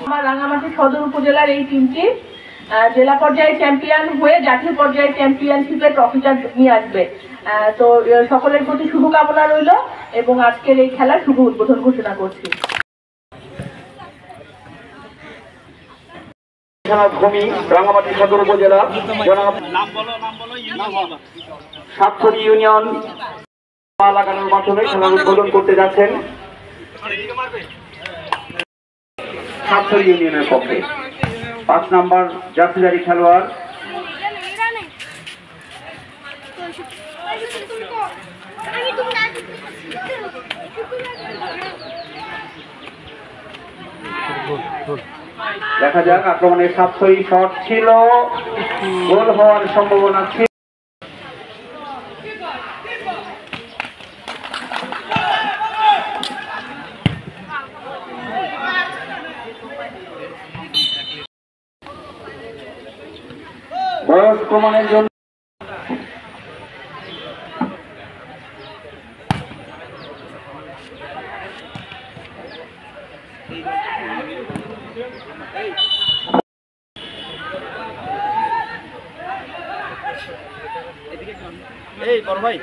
আমার রাঙ্গামাটি সদর উপজেলার এই টিমটি জেলা পর্যায়ে চ্যাম্পিয়ন হয়ে জাতীয় পর্যায়ে চ্যাম্পিয়নশিপের ট্রফিটা নিয়ে আসবে। তো সকলের প্রতি শুভকামনা রইল এবং আজকের এই খেলার শুভ উদ্বোধন ঘোষণা করছি। ভূমি রাঙ্গামাটি সদর উপজেলা সাতছড়ি ইউনিয়ন লাগানোর মাধ্যমে খেলা উদ্বোধন করতে যাচ্ছেন সাতছড়ি ইউনিয়নের পক্ষে 5 নম্বর জার্সিধারী খেলোয়াড় দেখা যাক আক্রমণের সাতছড়ি শট ছিল, গোল হওয়ার সম্ভাবনা ছিল। বয়স প্রমাণের জন্য এই বড় ভাই